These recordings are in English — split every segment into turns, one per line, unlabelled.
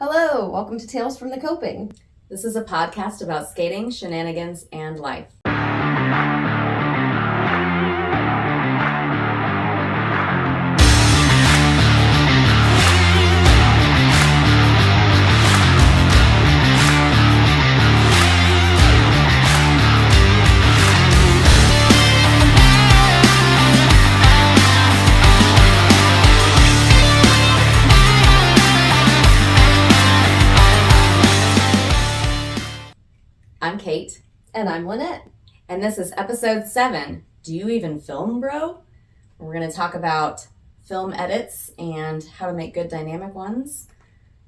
Hello, welcome to Tales from the Coping.
This is a podcast about skating, shenanigans, and life. I'm Kate.
And I'm Lynette.
And this is episode 7. Do you even film, bro? We're going to talk about film edits and how to make good dynamic ones.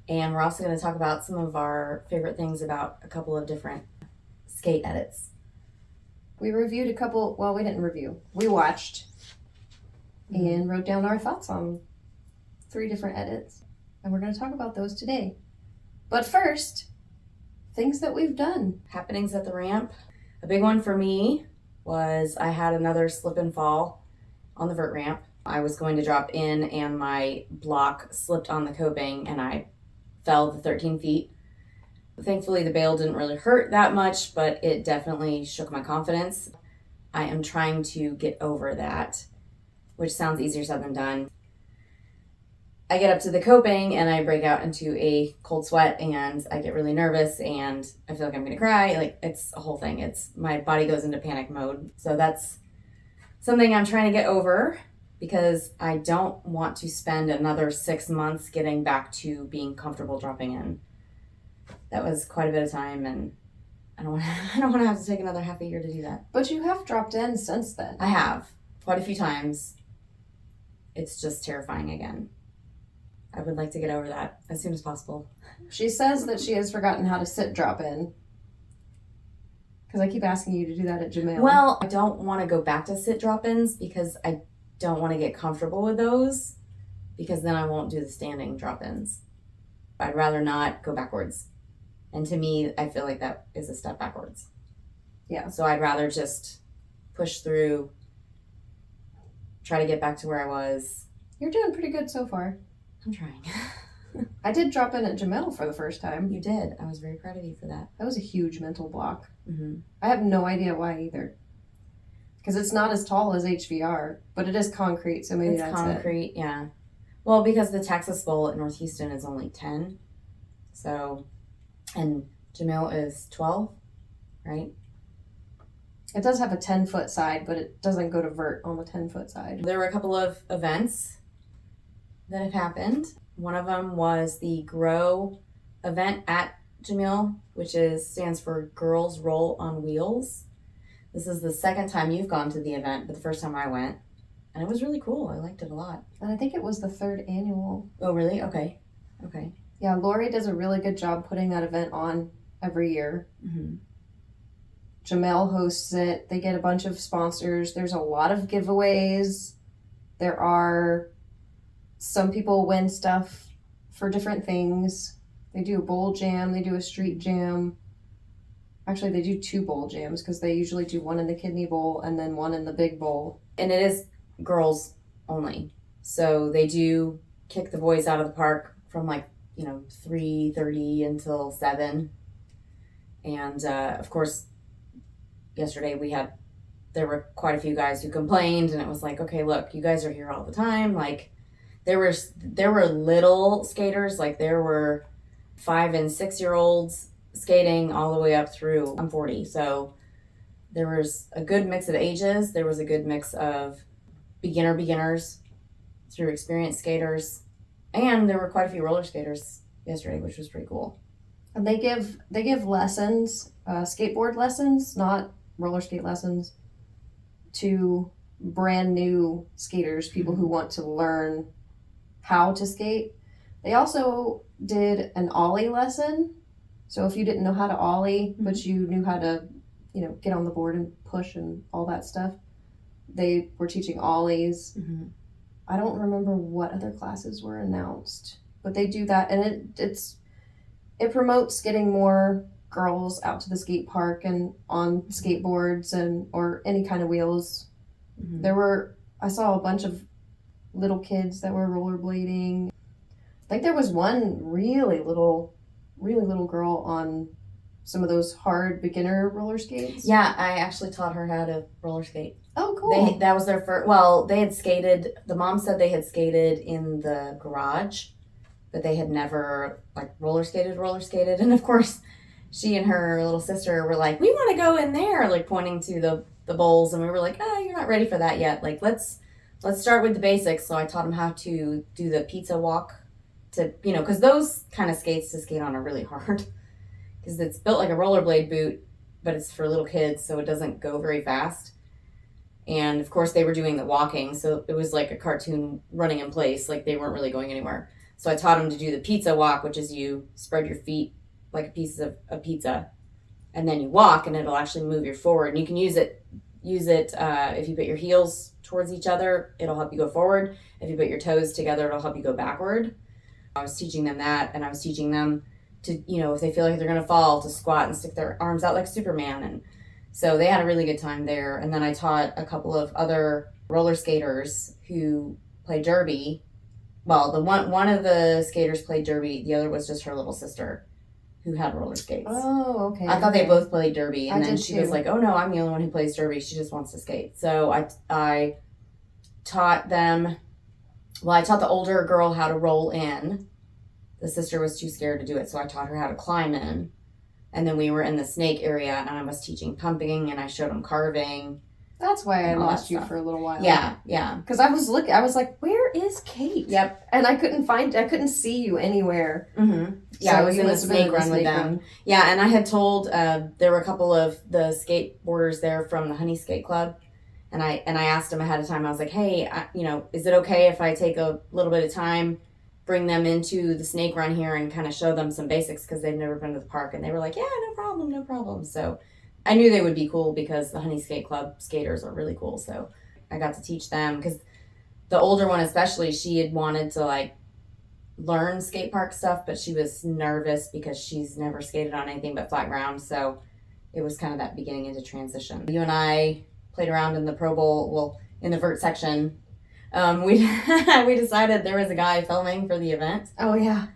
And we're also going to talk about some of our favorite things about a couple of different skate edits.
We reviewed a couple, well, we didn't review. We watched and wrote down our thoughts on 3 different edits. And we're going to talk about those today. But first, things that we've done.
Happenings at the ramp. A big one for me was I had another slip and fall on the vert ramp. I was going to drop in and my block slipped on the coping and I fell the 13 feet. Thankfully, the bail didn't really hurt that much, but it definitely shook my confidence. I am trying to get over that, which sounds easier said than done. I get up to the coping and I break out into a cold sweat and I get really nervous and I feel like I'm gonna cry. Like, it's a whole thing. It's my body goes into panic mode. So that's something I'm trying to get over because I don't want to spend another 6 months getting back to being comfortable dropping in. That was quite a bit of time and I don't want to have to take another half a year to do that.
But you have dropped in since then.
I have quite a few times. It's just terrifying again. I would like to get over that as soon as possible.
She says that she has forgotten how to sit drop in. Because I keep asking you to do that at Jamel.
Well, I don't want to go back to sit drop-ins because I don't want to get comfortable with those because then I won't do the standing drop-ins. I'd rather not go backwards. And to me, I feel like that is a step backwards.
Yeah.
So I'd rather just push through, try to get back to where I was.
You're doing pretty good so far.
I'm trying.
I did drop in at Jamel for the first time.
You did. I was very proud of you for that.
That was a huge mental block.
Mm-hmm.
I have no idea why either. Because it's not as tall as HVR, but it is concrete, so maybe that's
concrete, yeah. Well, because the Texas Bowl at North Houston is only 10. So, and Jamel is 12, right?
It does have a 10-foot side, but it doesn't go to vert on the 10-foot side.
There were a couple of events that have happened. One of them was the GROW event at Jamil, which stands for Girls Roll on Wheels. This is the second time you've gone to the event, but the first time I went. And it was really cool. I liked it a lot.
And I think it was the 3rd annual.
Oh, really? Okay.
Yeah, Lori does a really good job putting that event on every year.
Mm-hmm.
Jamel hosts it. They get a bunch of sponsors. There's a lot of giveaways. There are... Some people win stuff for different things. They do a bowl jam. They do a street jam. Actually, they do 2 bowl jams because they usually do one in the kidney bowl and then one in the big bowl.
And it is girls only. So they do kick the boys out of the park from 3:30 until 7. And of course, yesterday there were quite a few guys who complained and it was like, okay, look, you guys are here all the time. Like, there were little skaters, like there were 5 and 6 year olds skating all the way up through, I'm 40. So there was a good mix of ages. There was a good mix of beginners through experienced skaters. And there were quite a few roller skaters yesterday, which was pretty cool.
And they give lessons, skateboard lessons, not roller skate lessons, to brand new skaters, people who want to learn how to skate. They also did an ollie lesson. So if you didn't know how to ollie, but you knew how to, get on the board and push and all that stuff, they were teaching ollies.
Mm-hmm.
I don't remember what other classes were announced, but they do that, and it promotes getting more girls out to the skate park and on skateboards or any kind of wheels. Mm-hmm. I saw a bunch of little kids that were rollerblading. think there was one really little girl on some of those hard beginner roller skates.
Yeah, I actually taught her how to roller skate.
Oh, cool.
That was their first. Well, they had skated. The mom said they had skated in the garage, but they had never like roller skated. And of course, she and her little sister were like, "We want to go in there," like pointing to the bowls, and we were like, "Oh, you're not ready for that yet. Like, let's start with the basics." So I taught them how to do the pizza walk, because those kind of skates to skate on are really hard. Because it's built like a rollerblade boot, but it's for little kids, so it doesn't go very fast. And of course, they were doing the walking, so it was like a cartoon running in place, like they weren't really going anywhere. So I taught them to do the pizza walk, which is you spread your feet like a piece of a pizza, and then you walk, and it'll actually move you forward. And you can use it if you put your heels towards each other, it'll help you go forward. If you put your toes together, it'll help you go backward. I was teaching them that, and I was teaching them to, if they feel like they're going to fall, to squat and stick their arms out like Superman. And so they had a really good time there. And then I taught a couple of other roller skaters who play derby. Well, one of the skaters played derby. The other was just her little sister who had roller skates.
Oh, okay.
I thought they both played derby. And
I
then
did
she
too.
was like, "Oh no, I'm the only one who plays derby. She just wants to skate." So I taught them, I taught the older girl how to roll in. The sister was too scared to do it, so I taught her how to climb in. And then we were in the snake area, and I was teaching pumping, and I showed them carving.
That's why I
and all
lost
that
you
stuff.
for a little while.
Yeah.
Because I was like, where is Kate?
Yep.
And I couldn't see you anywhere.
Mm-hmm. Yeah,
So
I was
you
in the
must have been
snake
in the
run with
snake
them.
run.
Yeah, and I had told there were a couple of the skateboarders there from the Honey Skate Club, and I asked them ahead of time. I was like, "Hey, is it okay if I take a little bit of time, bring them into the snake run here, and kind of show them some basics because they've never been to the park?" And they were like, "Yeah, no problem." So I knew they would be cool because the Honey Skate Club skaters are really cool. So I got to teach them, because the older one especially, she had wanted to like learn skate park stuff, but she was nervous because she's never skated on anything but flat ground. So it was kind of that beginning into transition. You and I played around in the Pro Bowl, well, in the vert section. We decided there was a guy filming for the event,
Oh, yeah.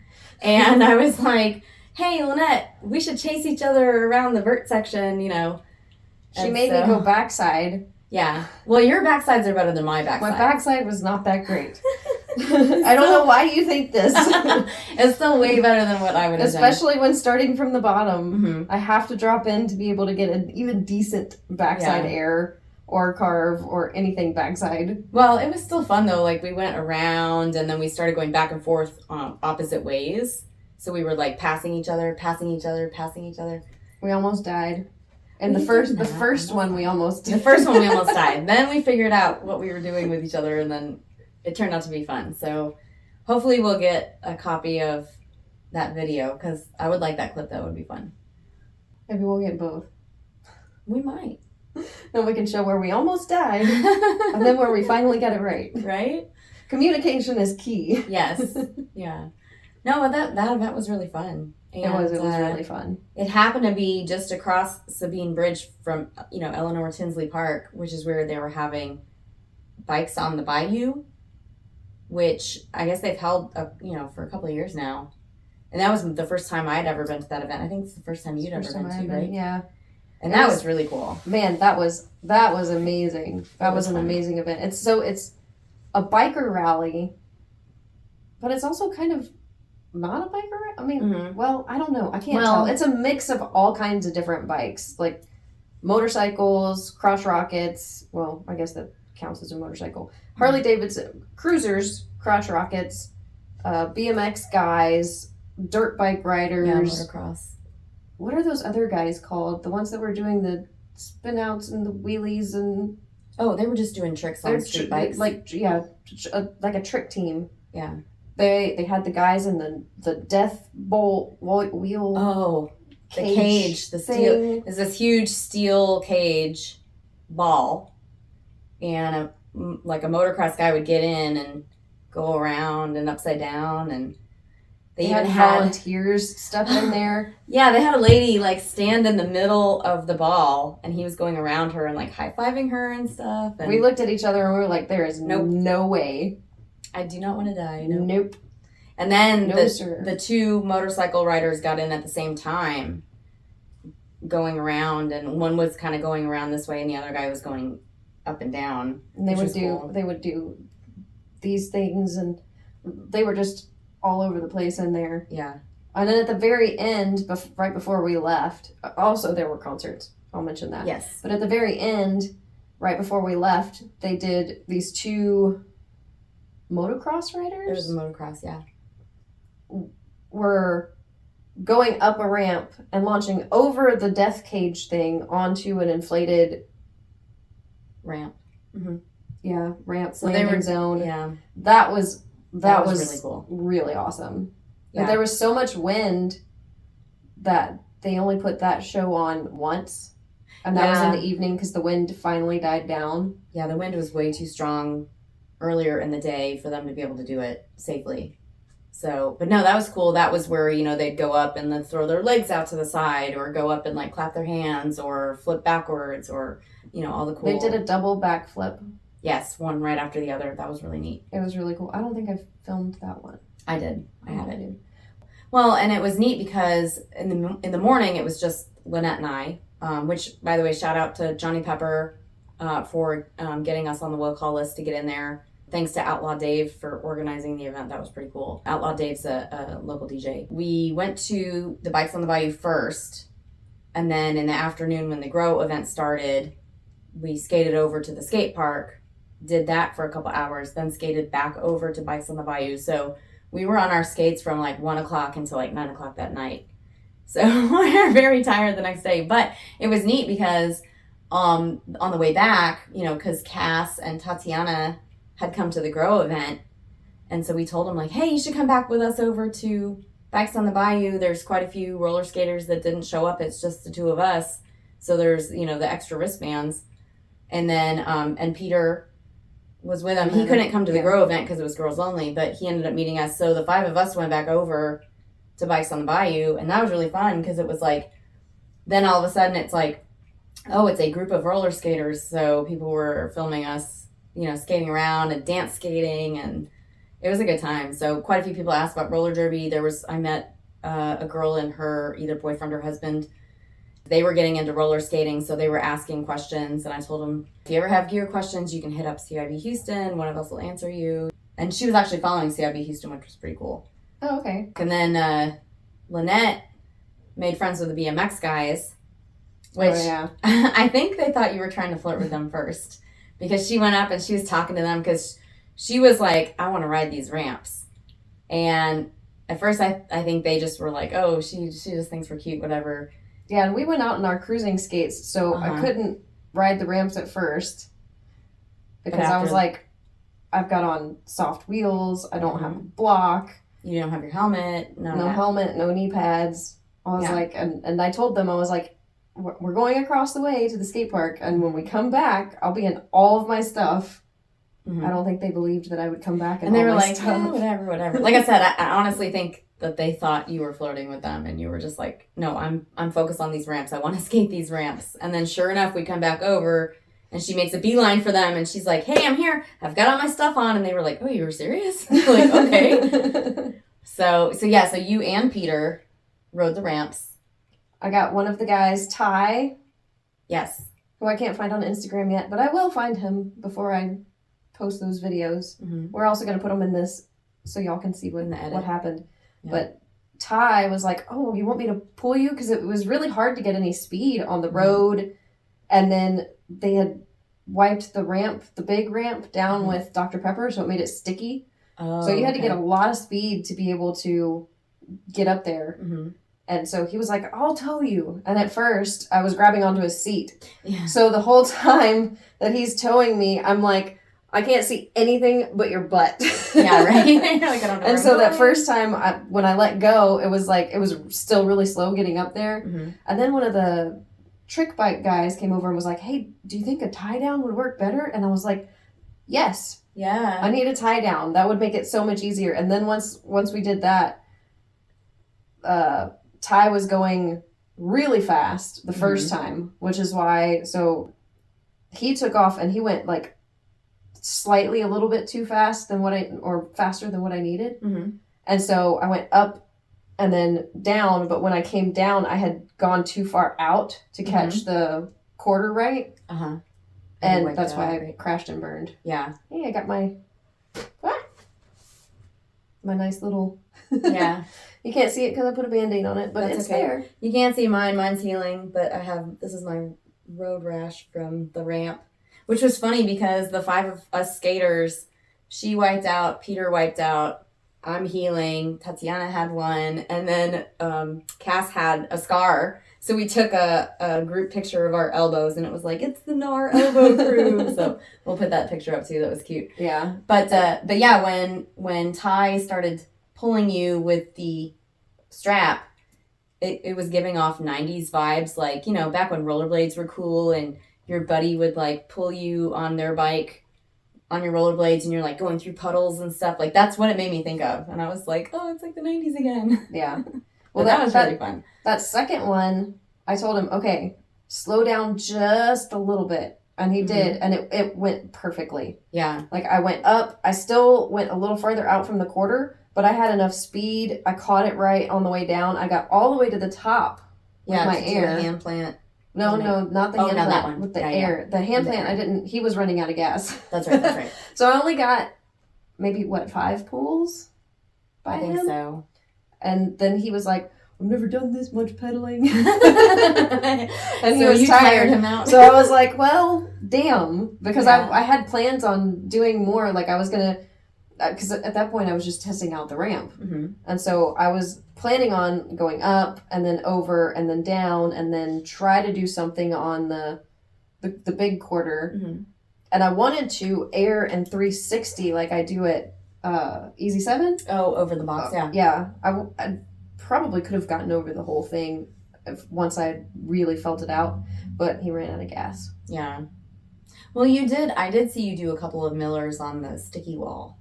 and I was like, "Hey, Lynette, we should chase each other around the vert section,
She
And
made me
so-
go backside.
Yeah. Well, your backsides are better than my backside.
My backside was not that great. I don't know why you think this.
It's still way better than what I would have done.
Especially when starting from the bottom.
Mhm.
I have to drop in to be able to get an even decent backside
Yeah.
air or carve or anything backside.
Well, it was still fun though. Like we went around, and then we started going back and forth opposite ways. So we were like passing each other.
We almost died. And
We
the first
did
the
not.
first one we almost
The first one we almost died. Then we figured out what we were doing with each other, and then it turned out to be fun. So hopefully we'll get a copy of that video, because I would like that clip. That would be fun.
Maybe we'll get both.
We might.
And we can show where we almost died and then where we finally got it right.
Right?
Communication is key.
Yes. Yeah. No, but that event was really fun. And,
It was really fun.
It happened to be just across Sabine Bridge from, Eleanor Tinsley Park, which is where they were having Bikes on the Bayou, which I guess they've held, for a couple of years now. And that was the first time I'd ever been to that event. I think it's the first time you'd
First
ever
time
been
I've
to,
been,
right?
yeah.
And
It
that
was-
was really cool.
Man, that was amazing. That was an
fun.
amazing event. It's a biker rally, but it's also kind of not a biker rally. I mean,
Mhm.
well, I don't know. I can't
Well-
tell. It's a mix of all kinds of different bikes, like motorcycles, cross rockets. Well, I guess that counts as a motorcycle. Harley Davidson cruisers, cross rockets, BMX guys, dirt bike
Yeah,
riders.
motocross.
What are those other guys called? The ones that were doing the spin outs and the wheelies and
Oh, they were just doing tricks on street bikes.
like a trick team.
Yeah.
They had the guys in the death bolt wheel
Oh, the cage, the steel.
thing.
There's this huge steel cage ball, and like a motocross guy would get in and go around and upside down, and
They
even
had
had
volunteers stuff in there.
yeah, they had a lady like stand in the middle of the ball, and he was going around her and like high-fiving her and stuff. And
We looked at each other and we were like, "There is
Nope.
no way,
I do not want to die. No.
nope."
And then
No, sir.
the two motorcycle riders got in at the same time, going around, and one was kind of going around this way and the other guy was going up and down.
And they would do these things, and they were just all over the place in there.
Yeah.
And then at the very end, right before we left, also there were concerts. I'll mention that.
Yes.
But at the very end, right before we left, they did these two motocross
It was
riders
a motocross, yeah.
were going up a ramp and launching over the death cage thing onto an inflated
Ramp.
ramp
So
landing
they were
zone.
Yeah.
That was
really cool.
really awesome.
Yeah.
But there was so much wind that they only put that show on once, and that was in the evening because the wind finally died down.
Yeah, the wind was way too strong earlier in the day for them to be able to do it safely. So, but no, that was cool. That was where, they'd go up and then throw their legs out to the side, or go up and like clap their hands or flip backwards, or, all the cool.
They did a double backflip.
Yes, one right after the other. That was really neat.
It was really cool. I don't think I've filmed that one.
I did. I had it.
did.
Well, and it was neat because in the morning it was just Lynette and I, which, by the way, shout out to Johnny Pepper for getting us on the will call list to get in there. Thanks to Outlaw Dave for organizing the event. That was pretty cool. Outlaw Dave's a local DJ. We went to the Bikes on the Bayou first, and then in the afternoon when the Grow event started, we skated over to the skate park, did that for a couple hours, then skated back over to Bikes on the Bayou. So we were on our skates from like 1 o'clock until like 9 o'clock that night. So we were very tired the next day. But it was neat because on the way back, because Cass and Tatiana had come to the Grow event. And so we told them like, hey, you should come back with us over to Bikes on the Bayou. There's quite a few roller skaters that didn't show up. It's just the two of us. So there's, the extra wristbands. And then, and Peter was with him. He couldn't come to the Grow event because it was girls only, but he ended up meeting us. So the five of us went back over to Bikes on the Bayou, and that was really fun because it was like, then all of a sudden it's like, oh, it's a group of roller skaters. So people were filming us, skating around and dance skating, and it was a good time. So quite a few people asked about roller derby. I met a girl and her either boyfriend or husband. They were getting into roller skating, so they were asking questions, and I told them, if you ever have gear questions, you can hit up CIB Houston. One of us will answer you. And she was actually following CIB Houston, which was pretty cool.
Oh, okay.
And then Lynette made friends with the BMX guys, which I think they thought you were trying to flirt with them first, because she went up and she was talking to them because she was like, I want to ride these ramps. And at first I think they just were like, oh, she just thinks we're cute, whatever.
Yeah, and we went out in our cruising skates, so I couldn't ride the ramps at first because I was like, I've got on soft wheels, I don't have a block.
You don't have your helmet.
No helmet, no knee pads. I was like, and I told them, I was like, we're going across the way to the skate park, and when we come back, I'll be in all of my stuff. Mm-hmm. I don't think they believed that I would come back and
they were like, yeah, whatever. Like I said, I honestly think that they thought you were flirting with them, and you were just like, no, I'm focused on these ramps. I want to skate these ramps. And then sure enough, we come back over, and she makes a beeline for them, and she's like, hey, I'm here. I've got all my stuff on. And they were like, oh, you were serious? Like, okay. So you and Peter rode the ramps.
I got one of the guys, Ty.
Yes.
Who I can't find on Instagram yet, but I will find him before I post those videos.
Mm-hmm.
We're also going to put them in this so y'all can see what happened. Yeah. But Ty was like, oh, you want me to pull you? Because it was really hard to get any speed on the road. And then they had wiped the big ramp down with Dr. Pepper, so it made it sticky.
Oh,
so you had to get a lot of speed to be able to get up there.
Mm-hmm.
And so he was like, I'll tow you. And at first, I was grabbing onto his seat.
Yeah.
So the whole time that he's towing me, I'm like, I can't see anything but your butt.
Yeah, right? Like, I don't know.
And so that first time, when I let go, it was still really slow getting up there.
Mm-hmm.
And then one of the trick bike guys came over and was like, hey, do you think a tie down would work better? And I was like, yes.
Yeah.
I need a tie down. That would make it so much easier. And then once we did that, Ty was going really fast the first time, which is why, so he took off and he went like slightly a little bit too fast than faster than what I needed.
Mm-hmm.
And so I went up and then down, but when I came down, I had gone too far out to catch the quarter right.
Uh-huh.
And that's why I crashed and burned.
Yeah.
Hey, I got my nice little...
Yeah.
You can't see it because I put a Band-Aid on it, but
That's
it's
okay.
there.
You can't see mine. Mine's healing, but this is my road rash from the ramp, which was funny because the 5 of us skaters, she wiped out, Peter wiped out, I'm healing, Tatiana had one, and then Cass had a scar. So we took a group picture of our elbows, and it was like, it's the NAR elbow crew. So we'll put that picture up too. That was cute.
Yeah.
But yeah, when Ty started pulling you with the strap, it was giving off 90s vibes, like, you know, back when rollerblades were cool and your buddy would like pull you on their bike on your rollerblades and you're like going through puddles and stuff. Like, that's what it made me think of. And I was like, oh, it's like the 90s again.
Yeah.
Well, that was really fun.
That second one, I told him, okay, slow down just a little bit. And he did, and it went perfectly.
Yeah.
Like, I went up. I still went a little farther out from the quarter, but I had enough speed. I caught it right on the way down. I got all the way to the top with my air.
Hand plant.
No, not the hand plant.
That one.
With the air. The hand plant,
air.
I didn't. He was running out of gas.
That's right.
So I only got maybe, 5 pulls by
I think
him?
so.
And then he was like, I've never done this much pedaling.
And
he was tired.
Him out.
So I was like, well, damn. Because
Yeah.
I had plans on doing more. Like, I was going to, because at that point I was just testing out the ramp.
Mm-hmm.
And so I was planning on going up and then over and then down and then try to do something on the big quarter.
Mm-hmm.
And I wanted to air and 360 like I do at Easy 7.
Oh, over the box, yeah.
Yeah. I probably could have gotten over the whole thing once I really felt it out, but he ran out of gas.
Yeah. Well, I did see you do a couple of millers on the sticky wall.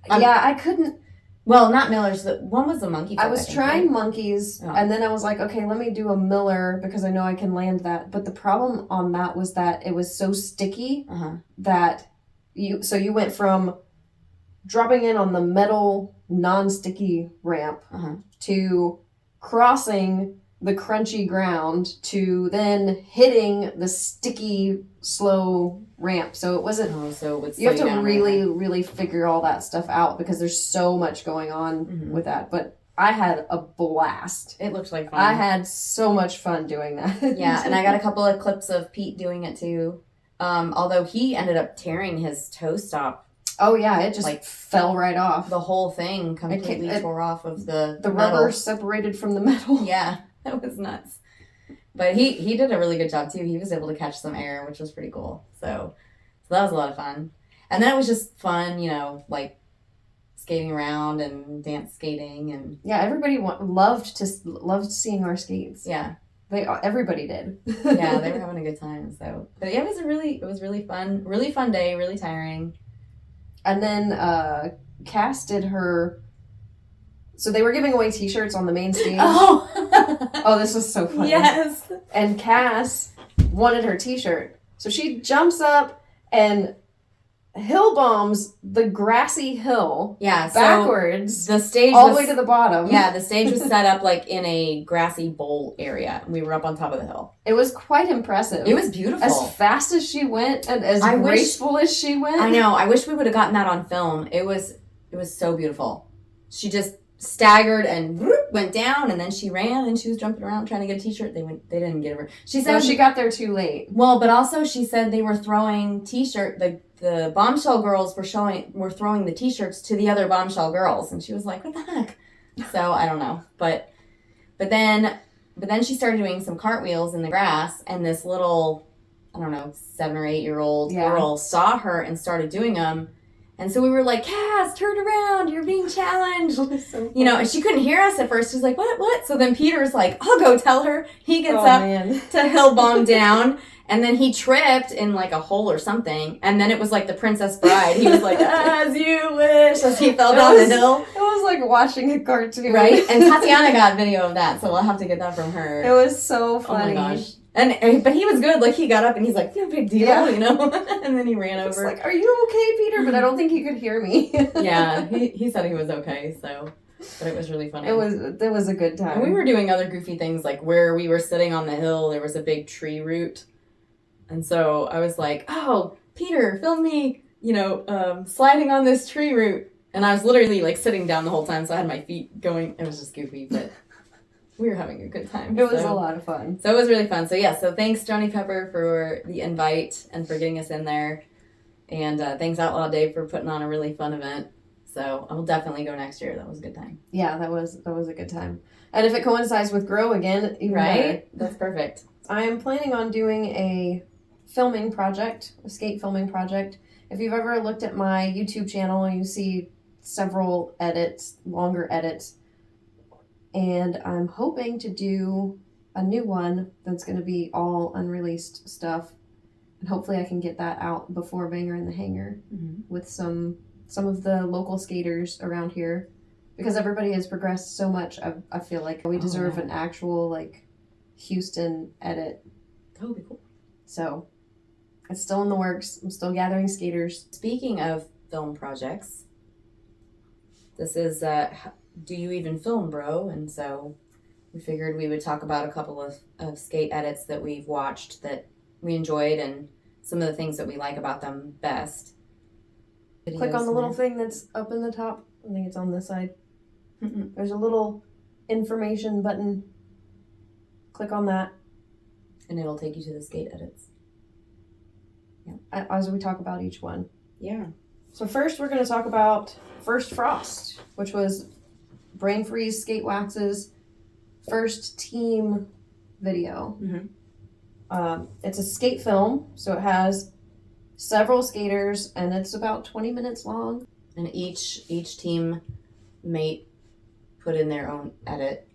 Yeah, I couldn't.
Well, not millers. One was the monkey.
I was trying monkeys,
Oh.
and then I was like, okay, let me do a miller because I know I can land that. But the problem on that was that it was so sticky that you went from dropping in on the metal non-sticky ramp to crossing the crunchy ground to then hitting the sticky slow ramp. So it wasn't.
Oh, so it would
You have
slow
to
down
really, really figure all that stuff out because there's so much going on with that. But I had a blast.
It looked like fun.
I had so much fun doing that.
Yeah, and I got a couple of clips of Pete doing it too. Although he ended up tearing his toe stop.
Oh yeah, it just fell right off.
The whole thing completely tore off of the
rubber separated from the metal.
Yeah, that was nuts. But he did a really good job too. He was able to catch some air, which was pretty cool. So that was a lot of fun. And then it was just fun, you know, like skating around and dance skating and
yeah, everybody loved seeing our skates.
Yeah,
everybody did.
Yeah, they were having a good time. So, but yeah, it was really fun day, really tiring.
And then Cass did her. So they were giving away T-shirts on the main stage. Oh, this was so funny.
Yes.
And Cass wanted her T-shirt, so she jumps up and hill bombs the grassy hill.
Yeah, so
backwards.
The stage
all the way to the bottom.
Yeah, the stage was set up like in a grassy bowl area, and we were up on top of the hill.
It was quite impressive.
It was beautiful.
As fast as she went and as graceful as she went.
I know. I wish we would have gotten that on film. It was so beautiful. She just staggered and went down, and then she ran and she was jumping around trying to get a T-shirt. They didn't get her. She said
she got there too late.
Well, but also she said they were throwing T-shirt. The Bombshell girls were throwing the T-shirts to the other Bombshell girls, and she was like, "What the heck?" So I don't know, but then she started doing some cartwheels in the grass, and this little, I don't know, 7 or 8 year old girl saw her and started doing them. And so we were like, Cass, turn around, you're being challenged. So you know, and she couldn't hear us at first. She was like, what? So then Peter's like, I'll go tell her. He gets up to hill bomb down, and then he tripped in like a hole or something. And then it was like the Princess Bride. He was like, as you wish, as he fell down the hill.
It was like watching a cartoon.
Right? And Tatiana got video of that, so we'll have to get that from her.
It was so funny.
Oh my gosh. But he was good. Like, he got up and he's like, no big deal,
Yeah.
you know? And then he ran
It's
over.
like, are you okay, Peter? But I don't think he could hear me.
Yeah, he said he was okay, so, but it was really funny.
It was a good time.
And we were doing other goofy things, like where we were sitting on the hill, there was a big tree root. And so I was like, oh, Peter, film me, sliding on this tree root. And I was literally like sitting down the whole time, so I had my feet going. It was just goofy, but we were having a good time.
It was a lot of fun.
So it was really fun. So yeah, so thanks Johnny Pepper for the invite and for getting us in there. And thanks Outlaw Dave for putting on a really fun event. So I'll definitely go next year. That was a good time.
Yeah, that was a good time. And if it coincides with Grow again, even
Right?
better.
That's perfect.
I am planning on doing a filming project, a skate filming project. If you've ever looked at my YouTube channel, you see several edits, longer edits. And I'm hoping to do a new one that's going to be all unreleased stuff. And hopefully I can get that out before Banger in the Hangar with some of the local skaters around here. Because everybody has progressed so much, I feel like we deserve an actual, like, Houston edit.
That would be cool.
So, it's still in the works. I'm still gathering skaters.
Speaking of film projects, this is Do You Even Film, Bro? And so we figured we would talk about a couple of skate edits that we've watched that we enjoyed and some of the things that we like about them best.
Click on the little thing that's up in the top. I think it's on this side. There's a little information button. Click on that.
And it'll take you to the skate edits.
As we talk about each one.
Yeah.
So first we're going to talk about First Frost, which was Brain Freeze Skate Wax's first team video. It's a skate film, so it has several skaters, and it's about 20 minutes long.
And each team mate put in their own edit.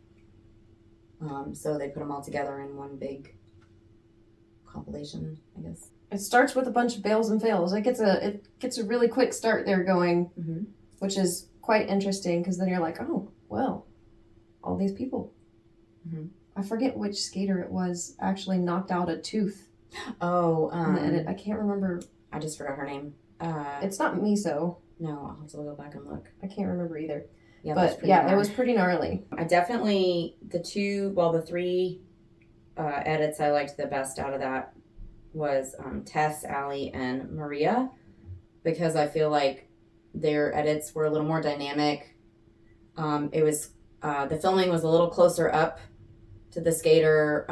So they put them all together in one big compilation, I guess.
It starts with a bunch of fails and fails. It gets a really quick start there going, which is quite interesting because then you're like, oh, well, all these people. I forget which skater it was actually knocked out a tooth.
Oh,
in the edit. I can't remember.
I just forgot her name.
It's not Miso.
No, I'll have to go back and look.
I can't remember either.
Yeah,
but yeah, it was pretty gnarly.
I definitely, the three edits I liked the best out of that was Tess, Allie, and Maria, because I feel like their edits were a little more dynamic. It was, the filming was a little closer up to the skater.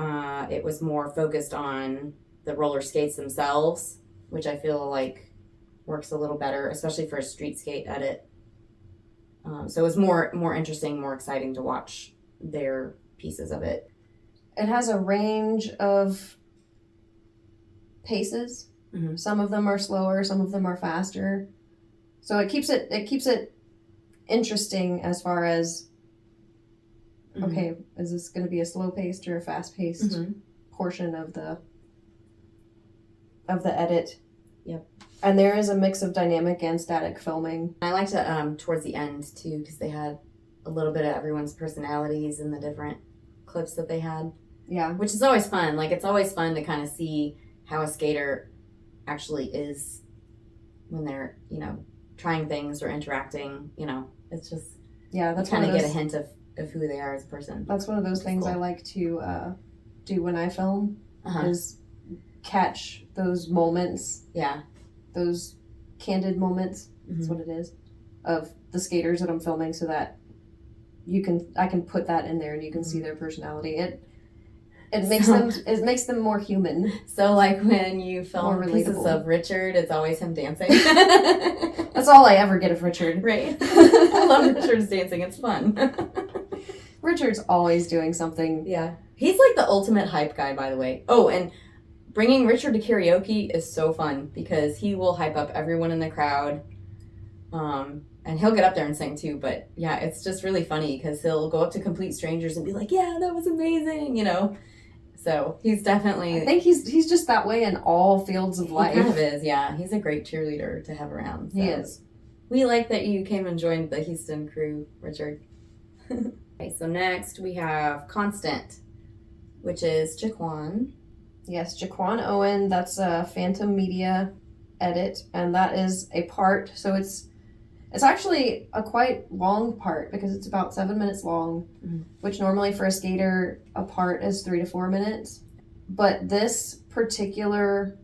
It was more focused on the roller skates themselves, which I feel like works a little better, especially for a street skate edit. So it was more interesting, more exciting to watch their pieces of it.
It has a range of paces. Some of them are slower, some of them are faster. So it keeps it interesting as far as okay, is this going to be a slow paced or a fast paced portion of the edit?
Yep.
And there is a mix of dynamic and static filming.
I liked it towards the end too, because they had a little bit of everyone's personalities in the different clips that they had.
Yeah.
Which is always fun. Like, it's always fun to kind of see how a skater actually is when they're, trying things or interacting. It's just,
that's
kind of get a hint of who they are as a person.
That's one of those things cool. I like to do when I film, is catch those moments.
Yeah.
Those candid moments. That's what it is. Of the skaters that I'm filming, so that I can put that in there and you can see their personality. It makes them more human.
So like when you film pieces of Richard, it's always him dancing.
That's all I ever get of Richard.
Right. I love Richard's dancing. It's fun.
Richard's always doing something.
Yeah. He's like the ultimate hype guy, by the way. Oh, and bringing Richard to karaoke is so fun because he will hype up everyone in the crowd. And he'll get up there and sing too, but yeah, it's just really funny because he'll go up to complete strangers and be like, yeah, that was amazing, So he's definitely...
I think he's just that way in all fields of life.
He kind of is, yeah. He's a great cheerleader to have around. So.
He is.
We like that you came and joined the Houston crew, Richard. Okay, so next we have Constant, which is Jaquan.
Yes, Jaquan Owen. That's a Phantom Media edit, and that is a part. So it's actually a quite long part because it's about 7 minutes long, which normally for a skater a part is 3 to 4 minutes. But this particular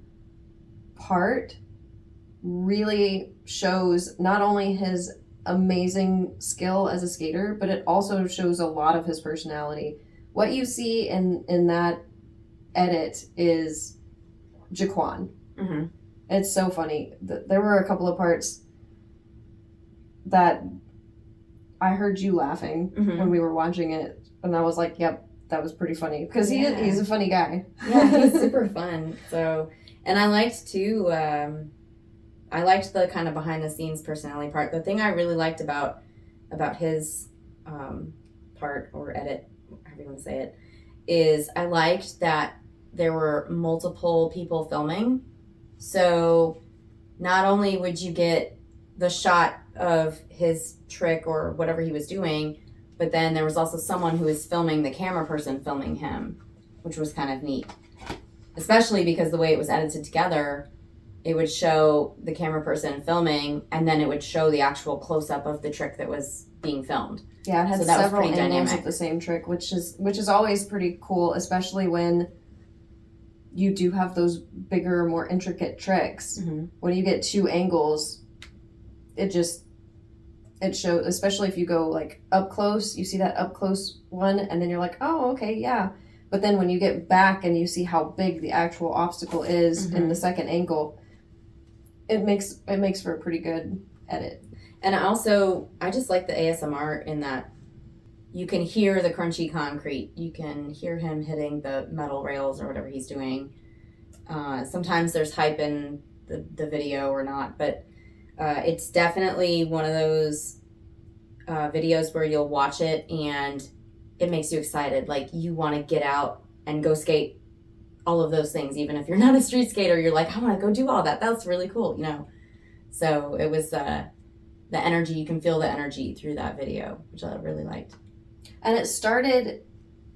part really shows not only his amazing skill as a skater, but it also shows a lot of his personality. What you see in that edit is Jaquan.
Mm-hmm.
It's so funny. There were a couple of parts that I heard you laughing when we were watching it, and I was like, "Yep, that was pretty funny," because he's a funny guy.
Yeah, he's super fun. So, and I liked too. I liked the kind of behind the scenes personality part. The thing I really liked about his part or edit, however you want to say it, is I liked that there were multiple people filming. So not only would you get the shot of his trick or whatever he was doing, but then there was also someone who was filming the camera person filming him, which was kind of neat. Especially because the way it was edited together, it would show the camera person filming, and then it would show the actual close-up of the trick that was being filmed.
Yeah, it had
So that was
several
pretty
angles
dynamic.
of the same trick, which is always pretty cool, especially when you do have those bigger, more intricate tricks.
Mm-hmm.
When you get two angles, it shows, especially if you go like up close, you see that up close one, and then you're like, oh, okay, yeah. But then when you get back and you see how big the actual obstacle is in the second angle, it makes for a pretty good edit.
And I just like the ASMR in that you can hear the crunchy concrete. You can hear him hitting the metal rails or whatever he's doing. Sometimes there's hype in the video or not, but it's definitely one of those videos where you'll watch it and it makes you excited. Like you want to get out and go skate all of those things. Even if you're not a street skater, you're like, I want to go do all that. That's really cool, you know? So it was the energy, you can feel the energy through that video, which I really liked.
And it started,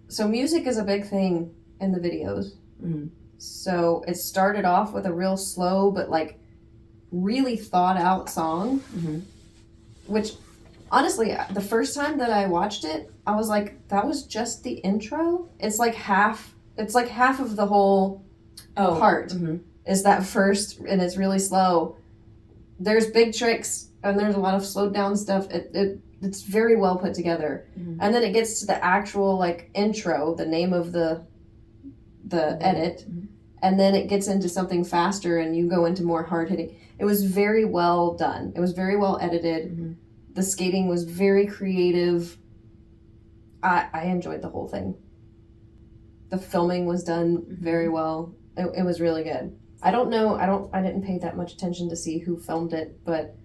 so music is a big thing in the videos.
Mm-hmm.
So it started off with a real slow, but like really thought out song, which honestly, the first time that I watched it, I was like, that was just the intro. It's like half of the whole part is that first, and it's really slow. There's big tricks and there's a lot of slowed down stuff. It's very well put together. And then it gets to the actual like intro, the name of the edit, and then it gets into something faster and you go into more hard hitting. It was very well done. It was very well edited. The skating was very creative. I enjoyed the whole thing. The filming was done very well. It was really good. I don't know. I didn't pay that much attention to see who filmed it, but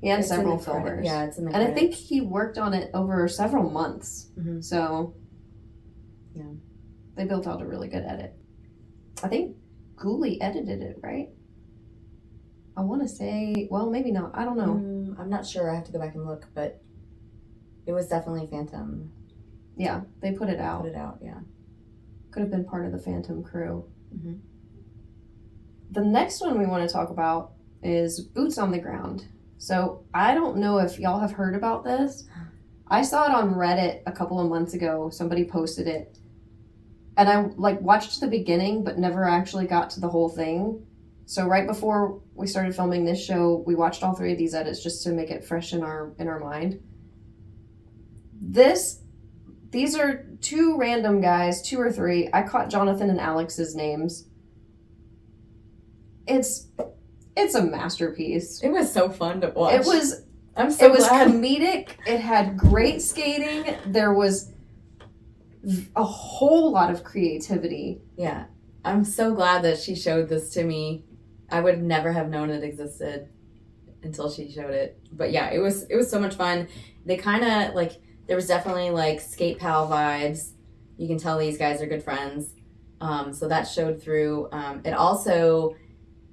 he had several filmers.
Yeah, it's in the
And I think he worked on it over several months. So
yeah,
they built out a really good edit. I think Ghoulie edited it, right? I want to say, well, maybe not. I don't know.
I'm not sure. I have to go back and look, but it was definitely Phantom.
Yeah, they put it out.
Put it out, yeah.
Could have been part of the Phantom crew. The next one we want to talk about is Boots on the Ground. So I don't know if y'all have heard about this. I saw it on Reddit a couple of months ago. Somebody posted it. And I watched the beginning, but never actually got to the whole thing. So right before we started filming this show, we watched all 3 of these edits just to make it fresh in our mind. These are 2 random guys, 2 or 3. I caught Jonathan and Alex's names. It's a masterpiece.
It was so fun to watch.
It was
glad.
Comedic. It had great skating. There was a whole lot of creativity.
Yeah. I'm so glad that she showed this to me. I would never have known it existed until she showed it. But yeah, it was so much fun. They kind of there was definitely skate pal vibes. You can tell these guys are good friends. So that showed through. It also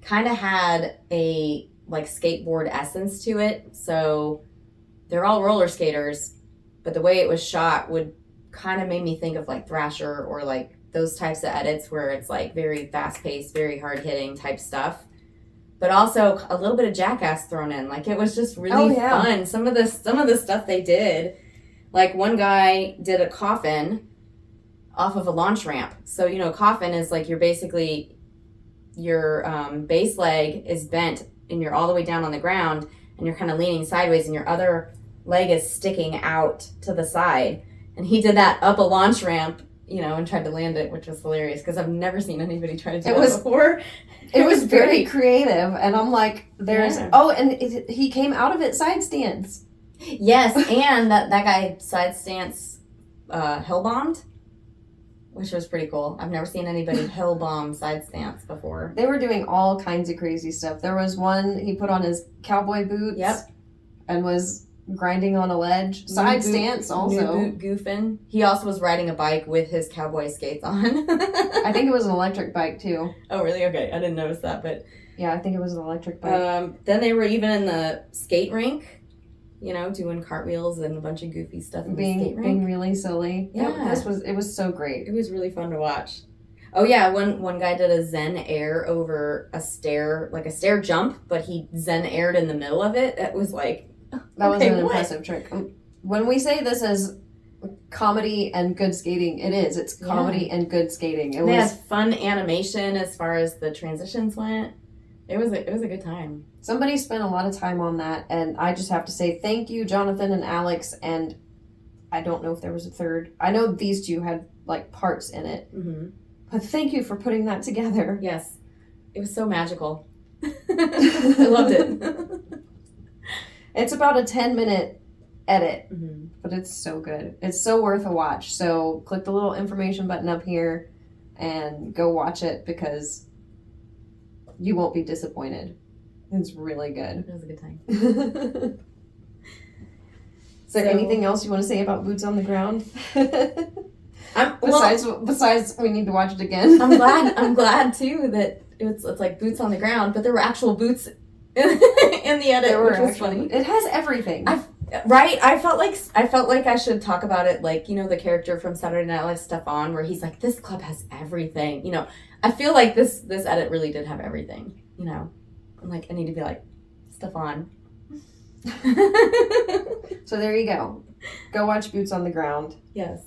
kind of had a skateboard essence to it. So they're all roller skaters, but the way it was shot would kind of made me think of Thrasher or those types of edits where it's like very fast paced, very hard hitting type stuff. But also a little bit of Jackass thrown in. Like, it was just really fun. Some of the stuff they did, like one guy did a coffin off of a launch ramp. So, you know, a coffin is like your base leg is bent and you're all the way down on the ground and you're kind of leaning sideways and your other leg is sticking out to the side. And he did that up a launch ramp, you know, and tried to land it, which was hilarious because I've never seen anybody try to do that before.
It was very creative, and I'm like, he came out of it side stance.
Yes, and that guy side stance hill bombed, which was pretty cool. I've never seen anybody hill bomb side stance before.
They were doing all kinds of crazy stuff. There was one, he put on his cowboy boots and was grinding on a ledge. Side stance also.
New boot goofing. He also was riding a bike with his cowboy skates on.
I think it was an electric bike too.
Oh, really? Okay. I didn't notice that, but...
Yeah, I think it was an electric bike.
Then they were even in the skate rink, you know, doing cartwheels and a bunch of goofy stuff in the skate rink.
Being really silly.
Yeah.
It was so great.
It was really fun to watch. Oh, yeah. One guy did a Zen air over a stair, like a stair jump, but he Zen aired in the middle of it. It was like...
That was an impressive trick. When we say this is comedy and good skating, it is. It's comedy and good skating.
They had fun animation as far as the transitions went. It was a good time.
Somebody spent a lot of time on that, and I just have to say thank you, Jonathan and Alex, and I don't know if there was a third. I know these two had like parts in it, but thank you for putting that together.
Yes, it was so magical. I loved it.
It's about a 10-minute edit, but it's so good. It's so worth a watch. So click the little information button up here and go watch it because you won't be disappointed. It's really good.
It was a good time.
Is there anything else you want to say about Boots on the Ground? Besides, we need to watch it again.
I'm glad too that it's like boots on the ground, but there were actual boots in the edit, which was funny.
It has everything.
I felt like I should talk about it, like, you know, the character from Saturday Night Live, Stefan, where he's like, this club has everything. You know, I feel like this edit really did have everything. You know, I'm like, I need to be like Stefan.
So there you go. Go watch Boots on the Ground.
Yes.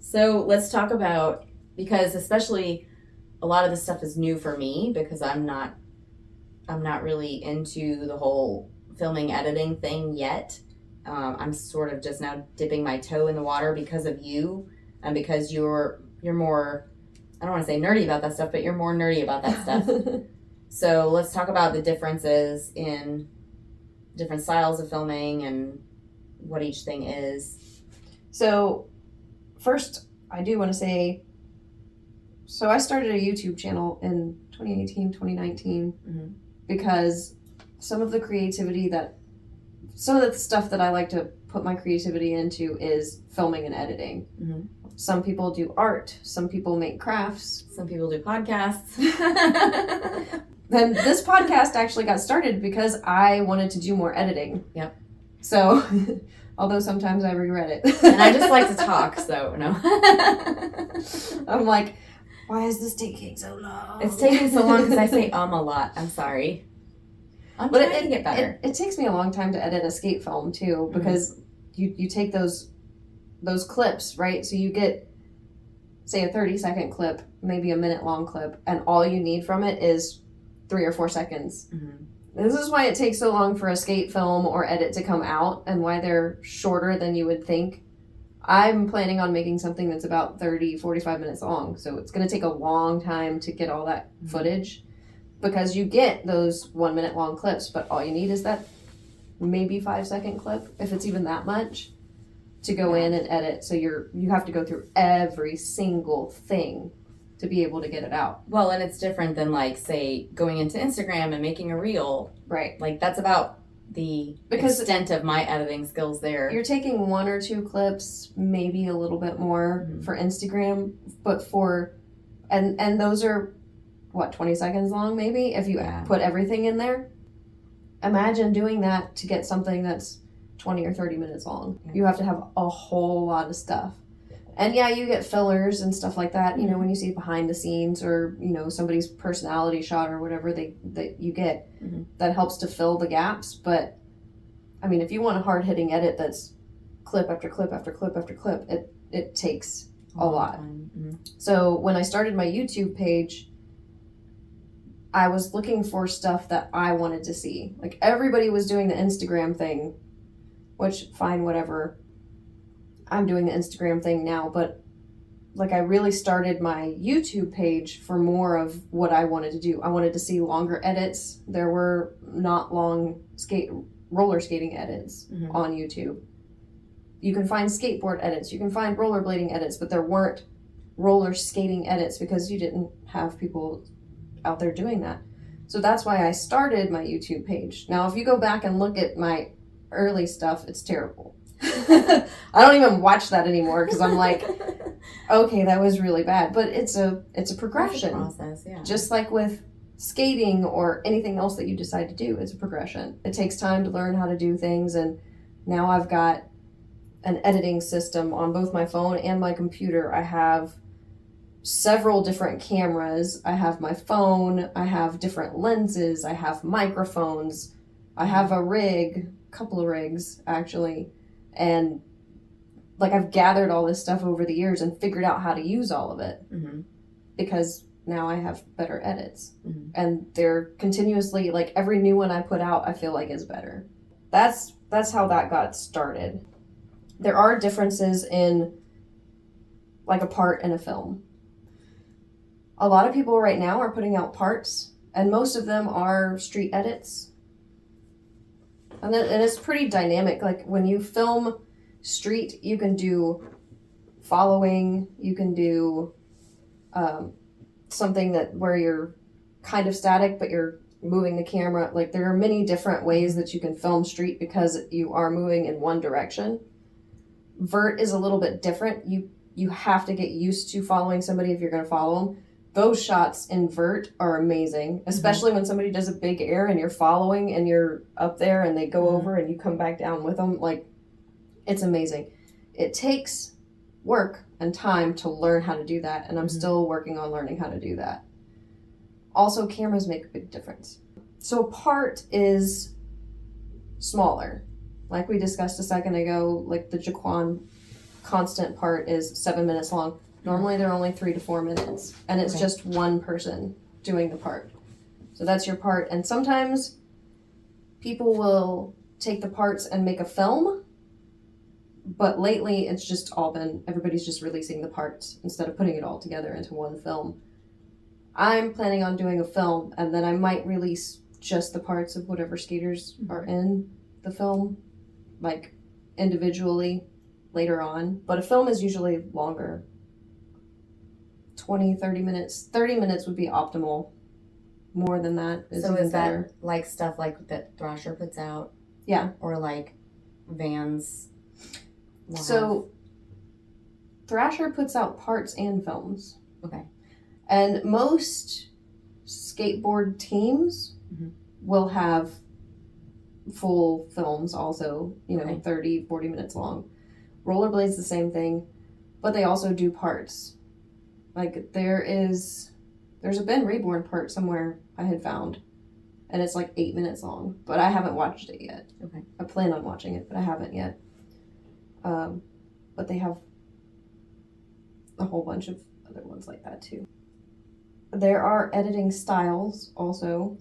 So let's talk about, because especially a lot of this stuff is new for me because I'm not really into the whole filming editing thing yet. I'm sort of just now dipping my toe in the water because of you and because you're more, I don't want to say nerdy about that stuff, but you're more nerdy about that stuff. So let's talk about the differences in different styles of filming and what each thing is.
So first, I do want to say, so I started a YouTube channel in 2018, 2019 because some of the stuff that I like to put my creativity into is filming and editing. Some people do art. Some people make crafts.
Some people do podcasts.
And this podcast actually got started because I wanted to do more editing.
Yep.
So, although sometimes I regret it.
And I just like to talk, so no.
I'm like, why is this taking so long?
It's taking so long because I say a lot. I'm sorry. I'm trying to get better.
It takes me a long time to edit a skate film too because you take those clips, right? So you get, say, a 30-second clip, maybe a minute-long clip, and all you need from it is 3 or 4 seconds. This is why it takes so long for a skate film or edit to come out and why they're shorter than you would think. I'm planning on making something that's about 30, 45 minutes long. So it's going to take a long time to get all that footage because you get those 1 minute long clips, but all you need is that maybe 5-second clip, if it's even that much, to go in and edit. So you have to go through every single thing to be able to get it out.
Well, and it's different than, like, say, going into Instagram and making a reel.
Right.
Like, that's about the extent of my editing skills there.
You're taking 1 or 2 clips, maybe a little bit more for Instagram, but and those are, 20 seconds long maybe, if you put everything in there. Imagine doing that to get something that's 20 or 30 minutes long. You have to have a whole lot of stuff. And yeah, you get fillers and stuff like that, you know, when you see behind the scenes or, you know, somebody's personality shot or whatever that you get, that helps to fill the gaps. But I mean, if you want a hard hitting edit that's clip after clip after clip after clip, it takes a lot. So when I started my YouTube page, I was looking for stuff that I wanted to see. Like, everybody was doing the Instagram thing, which, fine, whatever. I'm doing the Instagram thing now, but like, I really started my YouTube page for more of what I wanted to do. I wanted to see longer edits. There were not long roller skating edits on YouTube. You can find skateboard edits, you can find rollerblading edits, but there weren't roller skating edits because you didn't have people out there doing that. So that's why I started my YouTube page. Now, if you go back and look at my early stuff, it's terrible. I don't even watch that anymore because I'm like, okay, that was really bad. But it's a progression.
Process, yeah.
Just like with skating or anything else that you decide to do, it's a progression. It takes time to learn how to do things, and now I've got an editing system on both my phone and my computer. I have several different cameras. I have my phone, I have different lenses, I have microphones, I have a couple of rigs actually, and like, I've gathered all this stuff over the years and figured out how to use all of it because now I have better edits, and they're continuously, like, every new one I put out I feel like is better. That's how that got started. There are differences in like a part in a film. A lot of people right now are putting out parts, and most of them are street edits. And it's pretty dynamic. Like, when you film street, you can do following, you can do something where you're kind of static, but you're moving the camera. Like, there are many different ways that you can film street because you are moving in one direction. Vert is a little bit different. You have to get used to following somebody if you're going to follow them. Those shots in vert are amazing, especially when somebody does a big air and you're following and you're up there and they go over and you come back down with them. Like, it's amazing. It takes work and time to learn how to do that, and I'm still working on learning how to do that. Also, cameras make a big difference. So part is smaller. Like we discussed a second ago, like the Jaquan constant part is 7 minutes long. Normally they're only 3 to 4 minutes, and it's just one person doing the part. So that's your part. And sometimes people will take the parts and make a film, but lately it's just all been, everybody's just releasing the parts instead of putting it all together into one film. I'm planning on doing a film, and then I might release just the parts of whatever skaters are in the film, like individually later on. But a film is usually longer. 20, 30 minutes. 30 minutes would be optimal. More than that is
So
even
is that
better.
like stuff like that Thrasher puts out?
Yeah.
Or like Vans?
So Thrasher puts out parts and films.
Okay.
And most skateboard teams will have full films also, 30, 40 minutes long. Rollerblades the same thing, but they also do parts. Like, there's a Ben Reborn part somewhere I had found, and it's like 8 minutes long, but I haven't watched it yet.
Okay.
I plan on watching it, but I haven't yet. But they have a whole bunch of other ones like that too. There are editing styles also.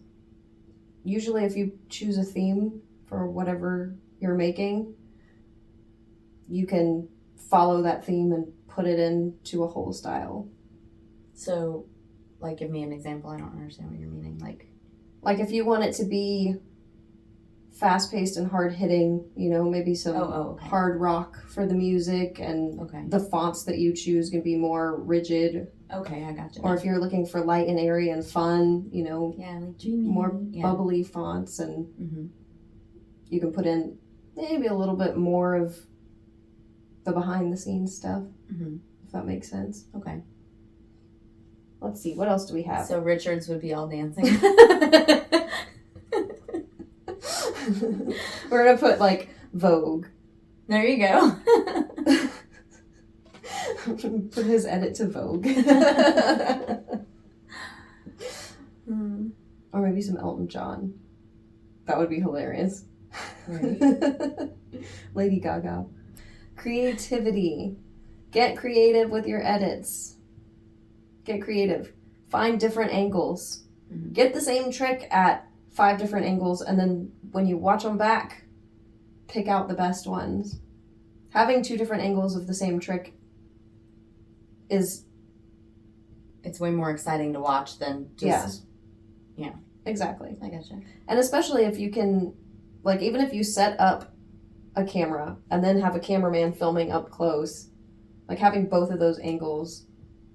Usually if you choose a theme for whatever you're making, you can follow that theme and put it into a whole style.
So, like, give me an example. I don't understand what you're meaning.
Like if you want it to be fast-paced and hard-hitting, maybe some hard rock for the music, and the fonts that you choose can be more rigid.
Okay, I gotcha.
Or if you're looking for light and airy and fun,
like dreamy,
more bubbly fonts, and you can put in maybe a little bit more of the behind-the-scenes stuff, if that makes sense.
Okay.
Let's see, what else do we have?
So Richards would be all dancing.
We're gonna put like Vogue.
There you go.
Put his edit to Vogue. Or maybe some Elton John. That would be hilarious.
Right.
Lady Gaga. Creativity. Get creative with your edits. Get creative. Find different angles.
Mhm.
Get the same trick at 5 different angles, and then when you watch them back, pick out the best ones. Having 2 different angles of the same trick is...
It's way more exciting to watch than just...
Exactly.
I gotcha.
And especially if you can, like, even if you set up a camera and then have a cameraman filming up close, like having both of those angles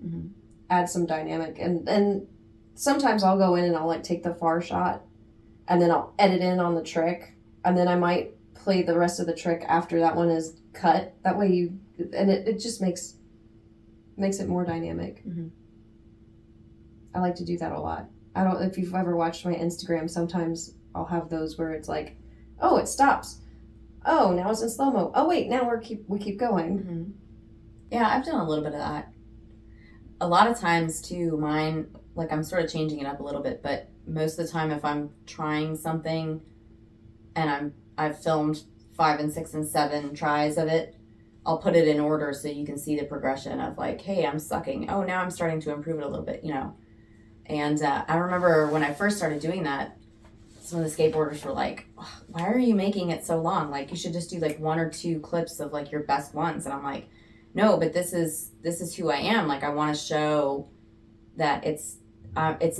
Mhm.
adds some dynamic. And sometimes I'll go in and I'll like take the far shot and then I'll edit in on the trick, and then I might play the rest of the trick after that one is cut. That way it just makes it more dynamic.
Mhm.
I like to do that a lot. I don't, if you've ever watched my Instagram, sometimes I'll have those where it's like, oh, it stops. Oh, now it's in slow-mo. Oh, wait, now we keep going.
Mhm. Yeah, I've done a little bit of that. A lot of times too, mine, like I'm sort of changing it up a little bit, but most of the time if I'm trying something and I've filmed 5 and 6 and 7 tries of it, I'll put it in order so you can see the progression of like, hey, I'm sucking. Oh, now I'm starting to improve it a little bit, you know. And I remember when I first started doing that, some of the skateboarders were like, why are you making it so long? Like, you should just do like 1 or 2 clips of like your best ones. And I'm like, no, but this is who I am. Like, I want to show that it's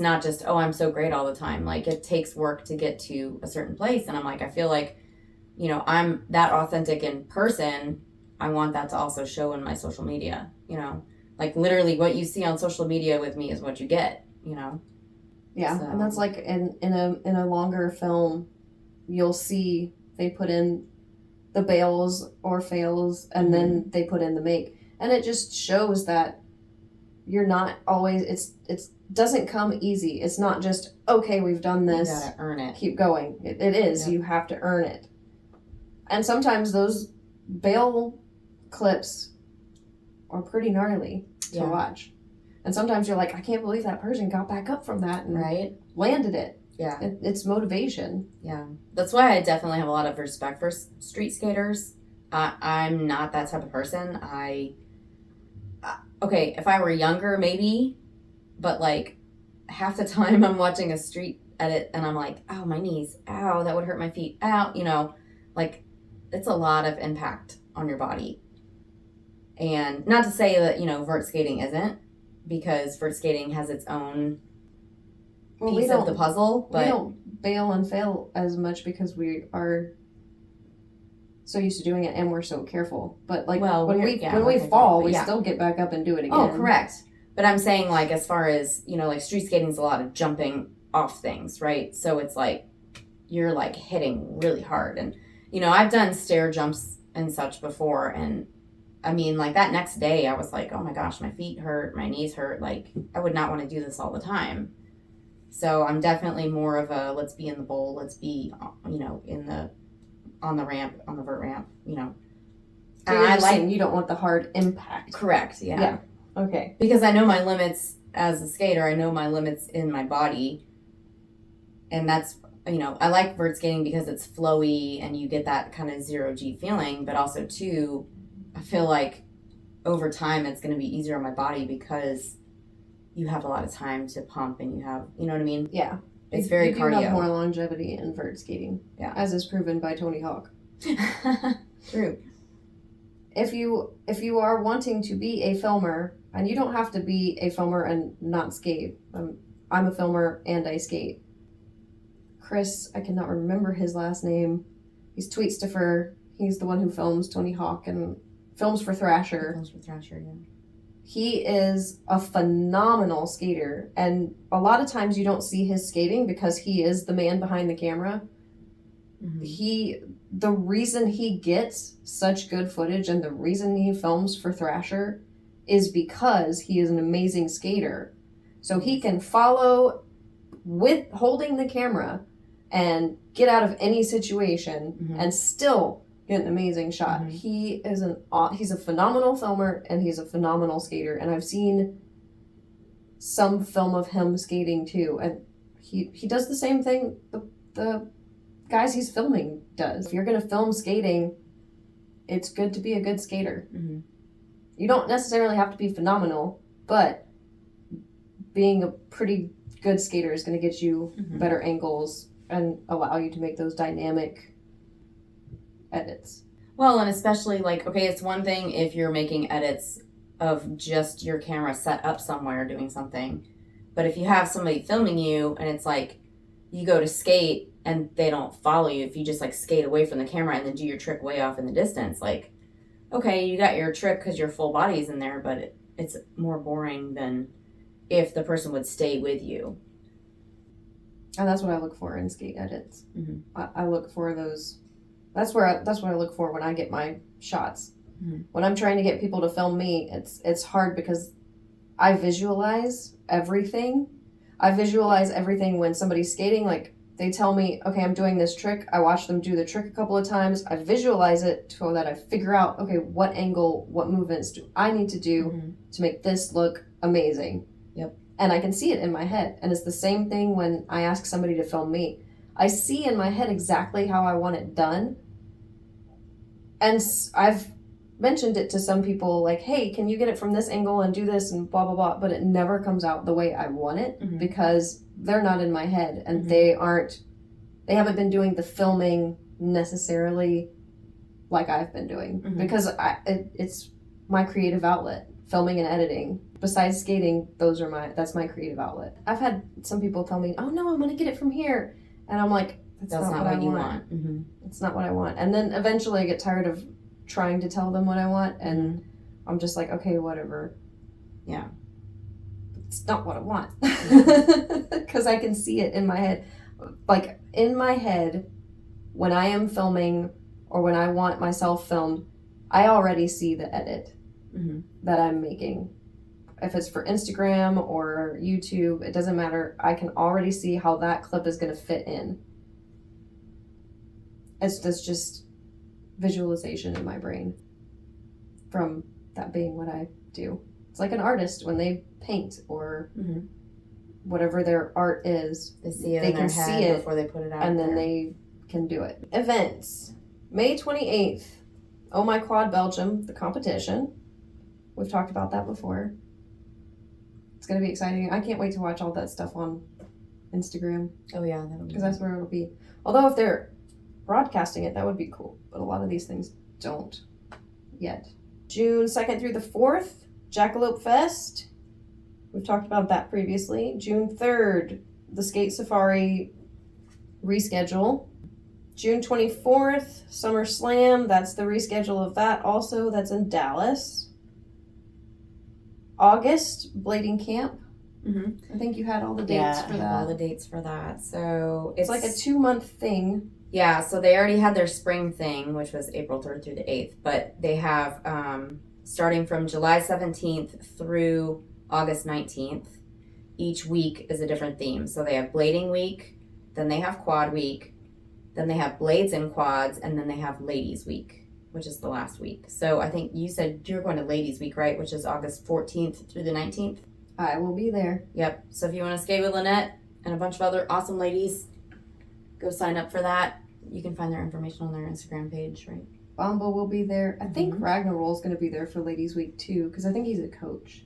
not just, oh, I'm so great all the time. Like, it takes work to get to a certain place. And I'm like, I feel like, you know, I'm that authentic in person. I want that to also show in my social media, you know, like literally what you see on social media with me is what you get, you know?
Yeah,
So-
and that's like in a longer film, you'll see they put in the bails or fails, and then they put in the make, and it just shows that you're not always. It's doesn't come easy. It's not just okay. We've done
You
this.
gotta earn it.
Keep going. It is.
Yep.
You have to earn it, and sometimes those bail clips are pretty gnarly to
Yeah.
watch. And sometimes you're like, I can't believe that person got back up from that and
Right?
landed it.
Yeah.
It's motivation.
Yeah. That's why I definitely have a lot of respect for street skaters. I'm not that type of person. Okay, if I were younger, maybe, but like half the time I'm watching a street edit and I'm like, oh, my knees, ow, that would hurt my feet, ow, you know, like it's a lot of impact on your body. And not to say that, you know, vert skating isn't, because vert skating has its own piece of the puzzle, but
we don't bail and fail as much because we are so used to doing it and we're so careful. But like
Well,
when
we're- yeah,
we
okay,
fall,
but
we
yeah.
still get back up and do it again.
Oh, correct. But I'm saying, like, as far as, you know, like, street skating is a lot of jumping off things, right? So it's like, you're, like, hitting really hard. And, you know, I've done stair jumps and such before. And, I mean, like, that next day, I was like, oh, my gosh, my feet hurt, my knees hurt. Like, I would not want to do this all the time. So I'm definitely more of a, let's be in the bowl. Let's be, you know, on the ramp, on the vert ramp, you know.
So you're just saying you don't want the hard impact.
Correct,
Yeah. Okay.
Because I know my limits as a skater. I know my limits in my body. And that's, you know, I like vert skating because it's flowy and you get that kind of 0G feeling. But also, too, I feel like over time it's going to be easier on my body because you have a lot of time to pump and you have, you know what I mean?
Yeah.
It's very
you do
cardio.
have more longevity in vert skating.
Yeah.
As is proven by Tony Hawk.
True.
If you are wanting to be a filmer, and you don't have to be a filmer and not skate. I'm a filmer and I skate. Chris, I cannot remember his last name. He's Tweetstifer. He's the one who films Tony Hawk and films for Thrasher.
Films for Thrasher, yeah.
He is a phenomenal skater, and a lot of times you don't see his skating because he is the man behind the camera.
Mm-hmm.
The reason he gets such good footage and the reason he films for Thrasher is because he is an amazing skater. So he can follow with holding the camera and get out of any situation
Mhm.
and still get an amazing shot.
Mhm.
He's a phenomenal filmer and he's a phenomenal skater. And I've seen some film of him skating too, and he does the same thing the guys he's filming does. If you're gonna film skating, it's good to be a good skater.
Mhm.
You don't necessarily have to be phenomenal, but being a pretty good skater is going to get you
Mhm.
better angles and allow you to make those dynamic edits.
Well, and especially like, okay, it's one thing if you're making edits of just your camera set up somewhere doing something, but if you have somebody filming you and it's like you go to skate and they don't follow you, if you just like skate away from the camera and then do your trick way off in the distance, like, okay, you got your trick because your full body's in there, but it's more boring than if the person would stay with you.
And that's what I look for in skate edits.
Mhm.
I look for those. That's what I look for when I get my shots.
Mhm.
When I'm trying to get people to film me, it's hard because I visualize everything. I visualize everything when somebody's skating. Like they tell me, okay, I'm doing this trick. I watch them do the trick a couple of times. I visualize it so that I figure out, okay, what angle, what movements do I need to do
Mhm.
to make this look amazing.
Yep.
And I can see it in my head. And it's the same thing when I ask somebody to film me. I see in my head exactly how I want it done. And I've mentioned it to some people like, hey, can you get it from this angle and do this and blah, blah, blah. But it never comes out the way I want it
Mhm.
because they're not in my head and
Mhm.
they haven't been doing the filming necessarily like I've been doing
Mhm.
because it's my creative outlet, filming and editing. Besides skating, that's my creative outlet. I've had some people tell me, oh no, I'm going to get it from here. And I'm like, that's not what I
you
want.
Mm-hmm.
It's not what I want. And then eventually I get tired of trying to tell them what I want. And I'm just like, okay, whatever.
Yeah.
It's not what I want. Because I can see it in my head. Like in my head, when I am filming or when I want myself filmed, I already see the edit
Mm-hmm.
that I'm making. If it's for Instagram or YouTube, it doesn't matter. I can already see how that clip is going to fit in. That's just visualization in my brain from that being what I do. It's like an artist when they paint or
Mm-hmm.
whatever their art is.
They see it
They
in their
can see
head
it,
before they put it out
and then
there.
they can do it. Events. May 28th, Oh My Quad Belgium, the competition. We've talked about that before. It's going to be exciting. I can't wait to watch all that stuff on Instagram
Oh yeah, that'll be
because that's where it'll be. Although if they're broadcasting it, that would be cool. But a lot of these things don't yet. June 2nd through the 4th, Jackalope Fest. We've talked about that previously. June 3rd, the Skate Safari reschedule. June 24th, Summer Slam. That's the reschedule of that also. That's in Dallas. August, Blading Camp.
Mm-hmm.
I think you had all the dates for
I have
that.
all the dates for that. So
It's like a 2-month thing.
Yeah, so they already had their spring thing, which was April 3rd through the 8th, but they have starting from July 17th through August 19th. Each week is a different theme. So they have Blading Week, then they have Quad Week, then they have Blades and Quads, and then they have Ladies Week, which is the last week. So I think you said you're going to Ladies Week, right? Which is August 14th through the 19th.
I will be there.
Yep. So if you want to skate with Lynette and a bunch of other awesome ladies, go sign up for that. You can find their information on their Instagram page, right?
Bombo will be there. I think
Mhm.
Ragnarol's going to be there for Ladies Week too, because I think he's a coach.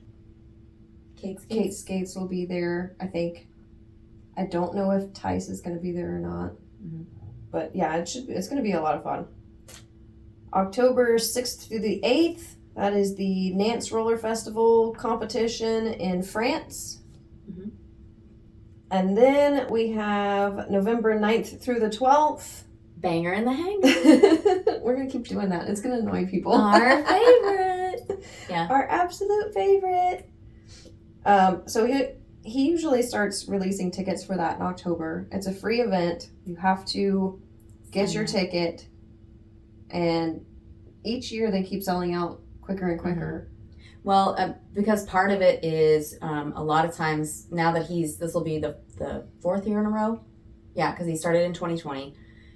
Kate Skates will be there, I think. I don't know if Tice is going to be there or not.
Mhm.
But yeah, it's going to be a lot of fun. October 6th through the 8th, that is the Nance Roller Festival competition in France.
Mhm.
And then we have November 9th through the 12th.
Banger in the Hang.
We're going to keep doing that. It's going to annoy people.
Our favorite. Yeah.
Our absolute favorite. So he usually starts releasing tickets for that in October. It's a free event. You have to get your ticket. And each year they keep selling out quicker and quicker.
Well, because part of it is a lot of times now that this will be the 4th year in a row. Yeah, because he started in 2020.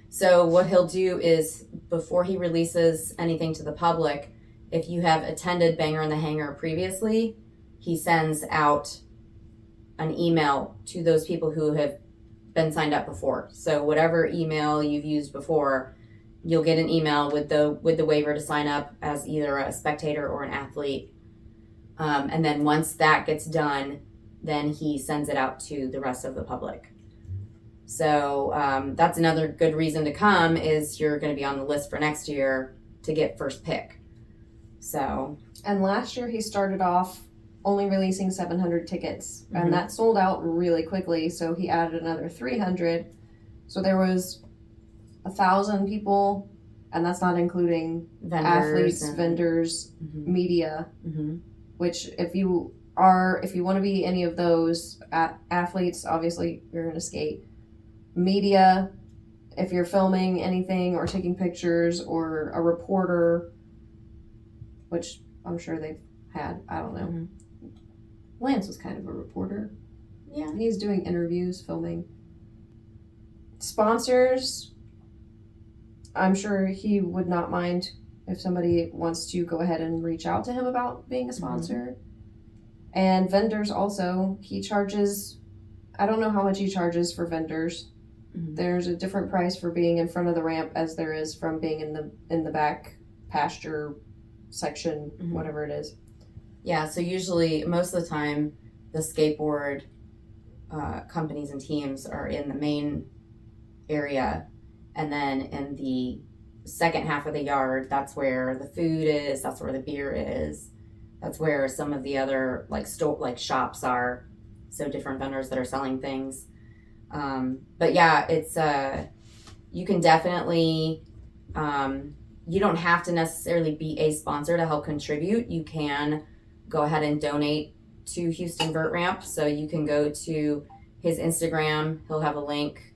So what he'll do is before he releases anything to the public, if you have attended Banger in the Hangar previously, he sends out an email to those people who have been signed up before. So whatever email you've used before, you'll get an email with the waiver to sign up as either a spectator or an athlete. And then once that gets done, then he sends it out to the rest of the public. So that's another good reason to come is you're going to be on the list for next year to get first pick. So.
And last year he started off only releasing 700 tickets,
Mm-hmm.
and that sold out really quickly. So he added another 300. So there was 1,000 people, and that's not including
Vendors
athletes,
and,
vendors,
Mhm.
media.
Mm-hmm.
Which if you want to be any of those athletes, obviously you're going to skate. Media, if you're filming anything or taking pictures, or a reporter, which I'm sure they've had, I don't know.
Mm-hmm.
Lance was kind of a reporter.
Yeah.
He's doing interviews, filming. Sponsors, I'm sure he would not mind if somebody wants to go ahead and reach out to him about being a sponsor. And vendors also, he charges, I don't know how much he charges for vendors.
Mhm.
There's a different price for being in front of the ramp as there is from being in the back pasture section,
Mhm.
whatever it is.
Yeah, so usually, most of the time, the skateboard companies and teams are in the main area, and then in the second half of the yard, that's where the food is, that's where the beer is, that's where some of the other like shops are, so different vendors that are selling things. But yeah, it's you can definitely you don't have to necessarily be a sponsor to help contribute. You can go ahead and donate to Houston Vert Ramp. So you can go to his Instagram. He'll have a link.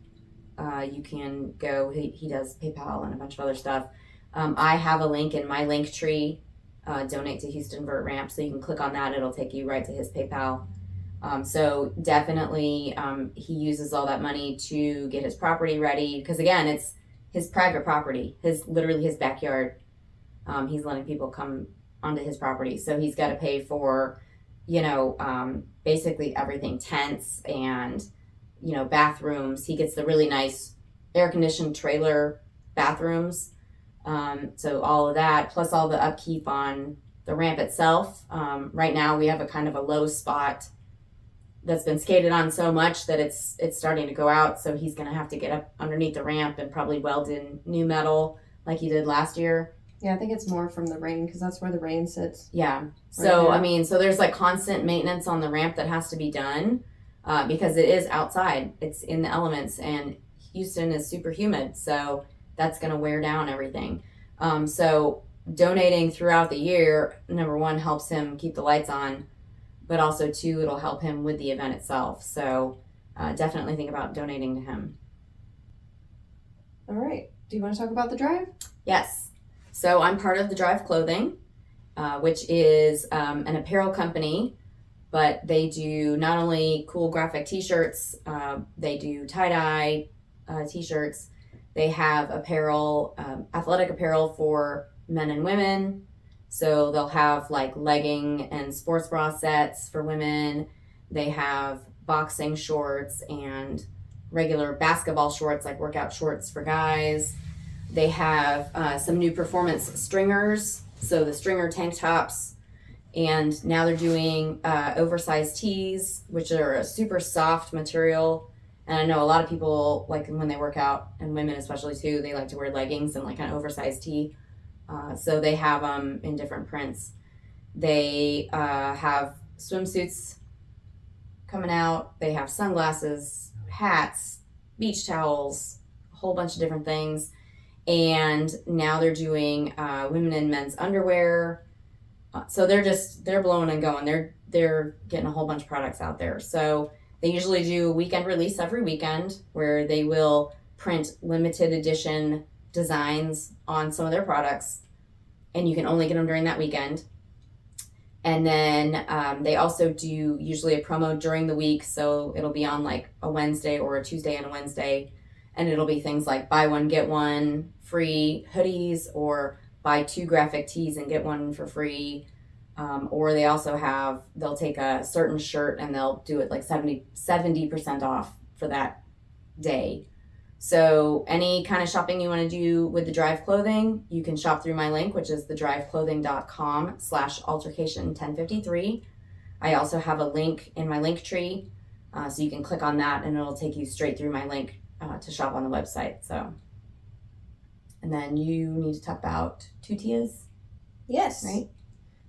You can go. He does PayPal and a bunch of other stuff. I have a link in my link tree. Donate to Houston Vert Ramp. So you can click on that. It'll take you right to his PayPal. So definitely, he uses all that money to get his property ready. Because again, it's his private property. Literally his backyard. He's letting people come onto his property. So he's got to pay for, basically everything, tents and, bathrooms. He gets the really nice air-conditioned trailer bathrooms. So all of that, plus all the upkeep on the ramp itself. Right now we have a kind of a low spot that's been skated on so much that it's starting to go out. So he's going to have to get up underneath the ramp and probably weld in new metal like he did last year.
Yeah, I think it's more from the rain because that's where the rain sits.
Yeah. So,
Right.
So there's like constant maintenance on the ramp that has to be done because it is outside. It's in the elements, and Houston is super humid. So that's going to wear down everything. So donating throughout the year, number one, helps him keep the lights on, but also, two, it'll help him with the event itself. So definitely think about donating to him.
All right. Do you want to talk about the drive?
Yes. So I'm part of the Drive Clothing, which is an apparel company, but they do not only cool graphic t-shirts, they do tie-dye t-shirts. They have apparel, athletic apparel for men and women. So they'll have like legging and sports bra sets for women. They have boxing shorts and regular basketball shorts, like workout shorts for guys. They have some new performance stringers, so the stringer tank tops, and now they're doing oversized tees, which are a super soft material. And I know a lot of people, like when they work out, and women especially too, they like to wear leggings and like an oversized tee. So they have them in different prints. They have swimsuits coming out. They have sunglasses, hats, beach towels, a whole bunch of different things. And now they're doing women and men's underwear. So they're blowing and going. They're getting a whole bunch of products out there. So they usually do a weekend release every weekend where they will print limited edition designs on some of their products, and you can only get them during that weekend. And then they also do usually a promo during the week, so it'll be on like a Wednesday or a Tuesday and a Wednesday, And it'll be things like buy one, get one free hoodies, or buy 2 graphic tees and get one for free. Or they also they'll take a certain shirt and they'll do it like 70% off for that day. So any kind of shopping you want to do with the Drive clothing, you can shop through my link, which is thedriveclothing.com/altercation1053. I also have a link in my link tree, so you can click on that and it'll take you straight through my link to shop on the website. So, and then you need to talk about Two Tias,
Yes.
right?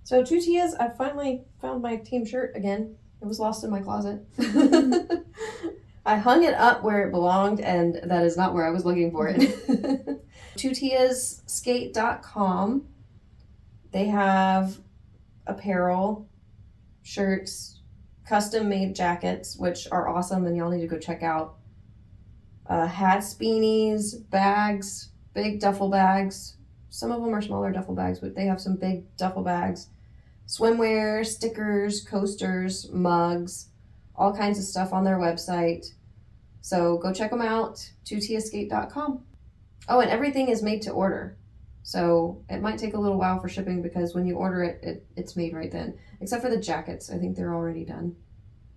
So Two Tias, I finally found my team shirt again. It was lost in my closet. I hung it up where it belonged, and that is not where I was looking for it. TwoTiasSkate.com. They have apparel, shirts, custom made jackets, which are awesome, and y'all need to go check out. Hats, beanies, bags, big duffel bags. Some of them are smaller duffel bags, but they have some big duffel bags. Swimwear, stickers, coasters, mugs, all kinds of stuff on their website. So go check them out, TwoTiasSkate.com. Oh, and everything is made to order. So it might take a little while for shipping because when you order it, it's made right then. Except for the jackets. I think they're already done.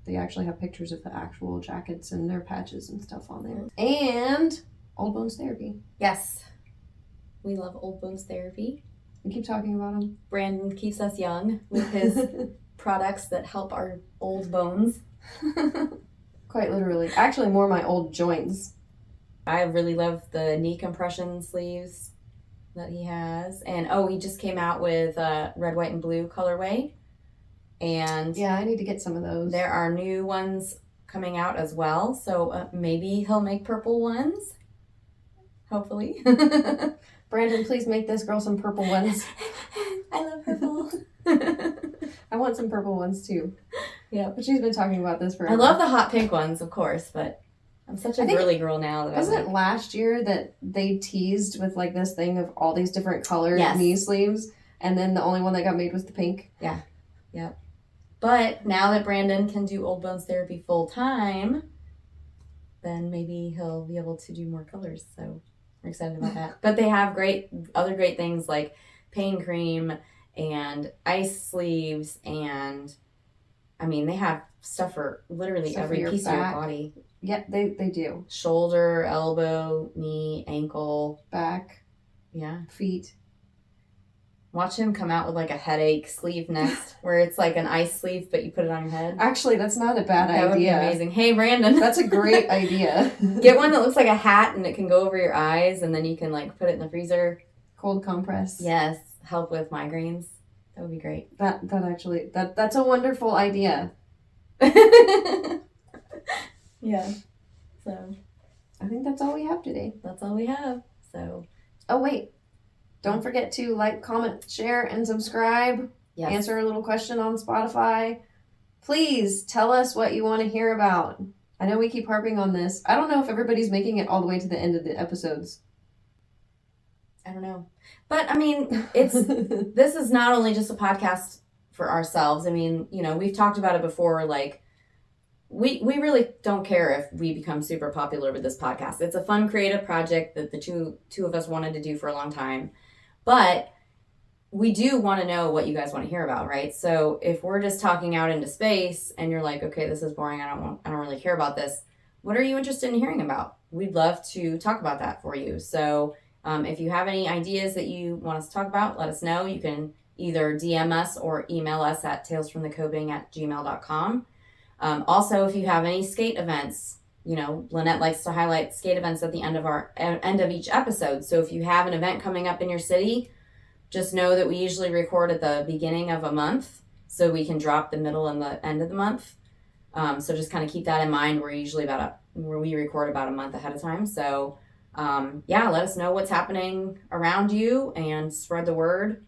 They actually have pictures of the actual jackets and their patches and stuff on there. And Old Bones Therapy.
Yes. We love Old Bones Therapy.
We keep talking about them.
Brandon keeps us young with his products that help our old bones.
Quite literally. Actually, more my old joints.
I really love the knee compression sleeves that he has. And he just came out with red, white, and blue colorway. And
yeah, I need to get some of those.
There are new ones coming out as well. So maybe he'll make purple ones. Hopefully.
Brandon, please make this girl some purple ones.
I love purple.
I want some purple ones too.
Yeah.
But she's been talking about this forever.
I love the hot pink ones, of course, but I'm such a girly girl now.
Wasn't it last year that they teased with like this thing of all these different colored knee sleeves, and then the only one that got made was the pink?
Yeah. Yep. But now that Brandon can do Old Bones Therapy full time, then maybe he'll be able to do more colors. So we're excited about that. But they have other great things like pain cream and ice sleeves, and I mean they have stuff for literally every piece of your body.
Yeah, they do.
Shoulder, elbow, knee, ankle,
back, feet.
Watch him come out with like a headache sleeve next, where it's like an ice sleeve, but you put it on your head.
Actually, that's not a bad idea.
That would be amazing. Hey, Brandon.
That's a great idea.
Get one that looks like a hat and it can go over your eyes, and then you can like put it in the freezer.
Cold compress.
Yes, help with migraines. That would be great.
That's a wonderful idea.
Yeah. So
I think that's all we have today.
That's all we have. So.
Oh wait. Don't forget to like, comment, share, and subscribe.
Yes.
Answer a little question on Spotify. Please tell us what you want to hear about. I know we keep harping on this. I don't know if everybody's making it all the way to the end of the episodes.
I don't know. But, I mean, this is not only just a podcast for ourselves. I mean, we've talked about it before, like, we really don't care if we become super popular with this podcast. It's a fun, creative project that the two of us wanted to do for a long time. But we do want to know what you guys want to hear about, right? So if we're just talking out into space and you're like, okay, this is boring, I don't really care about this, what are you interested in hearing about? We'd love to talk about that for you. So if you have any ideas that you want us to talk about, let us know. You can either DM us or email us at talesfromthecoping@gmail.com. Also, if you have any skate events, Lynette likes to highlight skate events at the end of each episode. So if you have an event coming up in your city, just know that we usually record at the beginning of a month so we can drop the middle and the end of the month. So just kind of keep that in mind. We're usually where we record about a month ahead of time. So let us know what's happening around you and spread the word.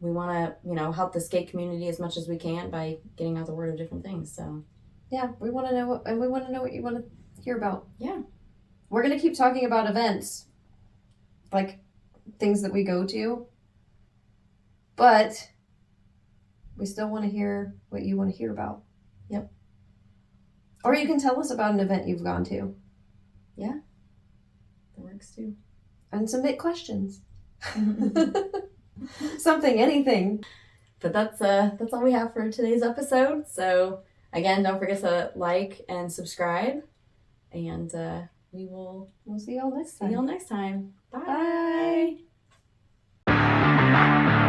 We want to, help the skate community as much as we can by getting out the word of different things. So,
yeah, we want to know what you want to hear about.
Yeah,
we're gonna keep talking about events, like things that we go to, but we still want to hear what you want to hear about.
Yep.
Or you can tell us about an event you've gone to
That works too.
and submit questions. Something, anything.
But that's all we have for today's episode. So again, don't forget to like and subscribe, and we'll
see y'all next time.
See y'all next time. Bye.